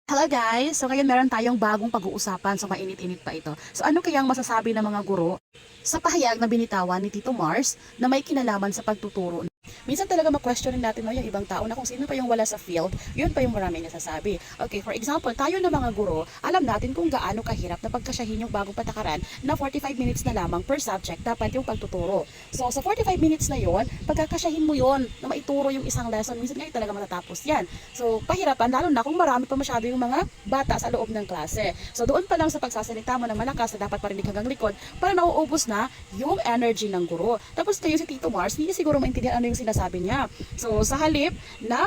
Hello guys! So ngayon meron tayong bagong pag-uusapan, so mainit-init pa ito. So ano kayang masasabi ng mga guro sa pahayag na binitawan ni Tito Mars na may kinalaman sa pagtuturo? Minsan talaga ma-questionin natin yung ibang tao na kung sino pa yung wala sa field, yun pa yung marami nasasabi. Okay, for example, tayo na mga guro, alam natin kung gaano kahirap na pagkasyahin yung bagong patakaran na 45 minutes na lamang per subject dapat yung pagtuturo. So sa 45 minutes na yon, pagkakasyahin mo yon na maituro yung isang lesson, minsan ngayon talaga matatapos yan. So pahirapan, lalo na kung marami pa masyado yung mga bata sa loob ng klase. So doon pa lang sa pagsasalita mo ng malakas na dapat parinig hanggang likod, para nauubos na yung energy ng guro. Tapos kayo si Tito Mars, hindi siguro maintindihan ano yung sinasabi niya. So sa halip na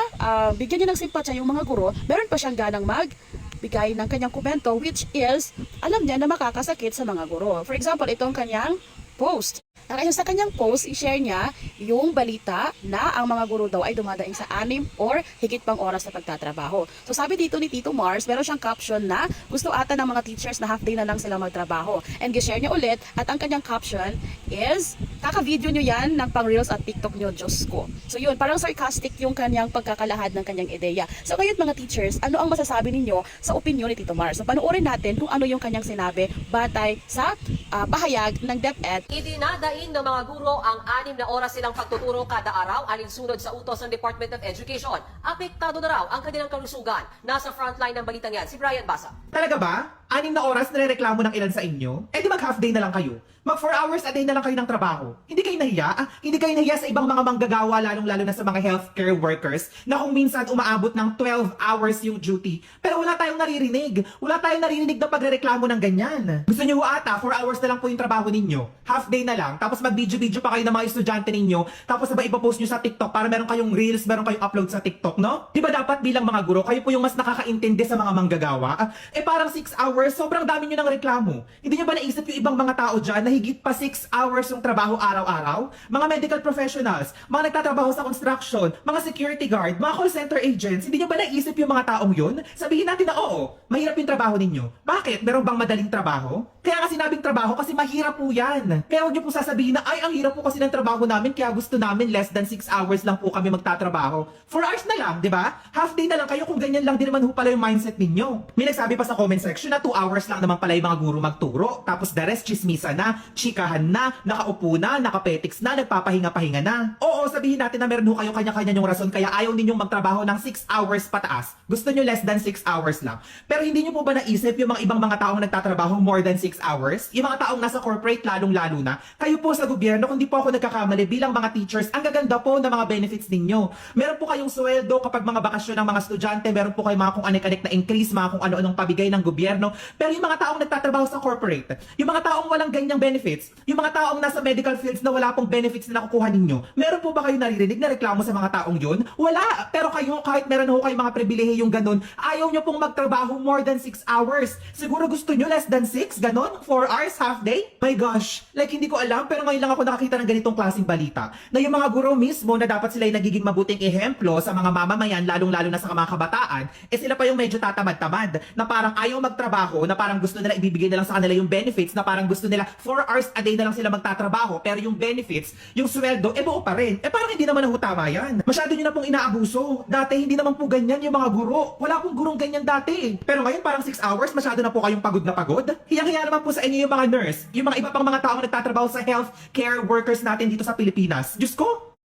bigyan niya ng simpatya yung mga guro, meron pa siyang ganang magbigay ng kanyang komento, which is alam niya na makakasakit sa mga guro. For example, itong kanyang post. Ayon sa kanyang post, i-share niya yung balita na ang mga guro daw ay dumadaing sa 6 or higit pang oras na pagtatrabaho. So sabi dito ni Tito Mars, meron siyang caption na gusto ata ng mga teachers na half day na lang sila magtrabaho. And i-share niya ulit at ang kanyang caption is, kaka-video nyo yan ng pang-reels at TikTok nyo, Diyos ko. So yun, parang sarcastic yung kanyang pagkakalahad ng kanyang ideya. So ngayon mga teachers, ano ang masasabi ninyo sa opinion ni Tito Mars? So panoorin natin kung ano yung kanyang sinabi batay sa pahayag ng DepEd. Idinadaing ng mga guro ang 6 na oras silang pagtuturo kada araw alinsunod sa utos ng Department of Education. Apektado na raw ang kanilang kalusugan. Nasa frontline ng balitang yan, si Brian Basa. Talaga ba? 6 na oras nirereklamo ng ilan sa inyo? Eh di mag half day na lang kayo. Mag 4 hours a day na lang kayo ng trabaho. Hindi kayo nahiya? Hindi kayo nahiya sa ibang mga manggagawa, lalong-lalo na sa mga healthcare workers, na kung minsan umaabot ng 12 hours yung duty. Pero wala tayong naririnig. Wala tayong naririnig na pagrereklamo ng ganyan. Gusto nyo ata, 4 hours na lang po yung trabaho ninyo. Half day na lang. Tapos mag-video-video pa kayo ng mga estudyante ninyo. Tapos sabay ipopost nyo sa TikTok para meron kayong reels, meron kayong upload sa TikTok, no? Di ba dapat bilang mga guro, kayo po yung mas nakakaintindi sa mga manggagawa? Eh parang 6 hours, sobrang dami nyo ng reklamo. Hindi nyo ba naisip yung ibang mga tao dyan na higit pa 6 hours yung trabaho araw-araw? Mga medical professionals, mga nagtatrabaho sa construction, mga security guard, mga call center agents, hindi nyo ba naisip yung mga taong yun? Sabihin natin na oo, mahirap yung trabaho ninyo. Bakit? Meron bang madaling trabaho? Kaya nga sinabing trabaho kasi mahirap po yan. Kaya huwag nyo po sasabihin na, ay, ang hirap po kasi ng trabaho namin, kaya gusto namin less than 6 hours lang po kami magtatrabaho. 4 hours na lang, di ba? Half day na lang kayo kung ganyan lang din naman ho pala yung mindset ninyo. May nagsabi pa sa comment section na 2 hours lang naman pala yung mga guro magturo. Tapos the rest, chismisa na, chikahan na, nakaupo na, nakapetiks na, nagpapahinga-pahinga na. Oo, sabihin natin na meron ho kayo kanya-kanya yung rason kaya ayaw ninyong magtrabaho ng 6 hours pataas. Gusto nyo less than 6 hours lang. Pero hindi nyo po ba naisip yung mga ibang mga taong nagtatrabaho more than 6 hours? Yung mga taong nasa corporate lalong-lalo na. Kayo po sa gobyerno, kung di po ako nagkakamali bilang mga teachers, ang gaganda po ng mga benefits ninyo. Meron po kayong sweldo kapag mga bakasyon ng mga estudyante, meron po kayong mga kung anik-anik na increase, mga kung ano-anong pabigay ng gobyerno. Pero yung mga taong nagtatrabaho sa corporate, yung mga taong walang ganyang benefits, yung mga taong nasa medical fields na wala pong benefits na nakukuha ninyo, meron po ba kayo naririnig na reklamo sa mga taong yun? Wala! Pero kayo, kahit meron ho kayong mga pribilehiyong ganun, ayaw nyo pong magtrabaho more than 6 hours. Siguro gusto nyo less than 6? Ganon? 4 hours? Half day? My gosh! Like hindi ko alam, pero ngayon lang ako nakakita ng ganitong klaseng balita na yung mga guro mismo na dapat sila yung nagiging mabuting ehemplo sa mga mamamayan, lalong-lalo na sa mga kabataan, eh sila pa yung medyo tatamad-tamad na parang ayaw magtrabaho, na parang gusto nila ibibigay na lang sa kanila yung benefits, na parang gusto nila 4 hours a day na lang sila magtatrabaho, pero yung benefits, yung sweldo, eh buo pa rin. Eh parang hindi naman ho tama yan. Masyado nyo na pong inaabuso. Dati hindi naman po ganyan yung mga guro. Wala pong gurong ganyan dati. Pero ngayon parang 6 hours, masyado na po kayong pagod na pagod. Hiyang-hiya naman po sa inyo yung mga nurse, yung mga iba pang mga taong nagtatrabaho sa healthcare workers natin dito sa Pilipinas. Diyos ko,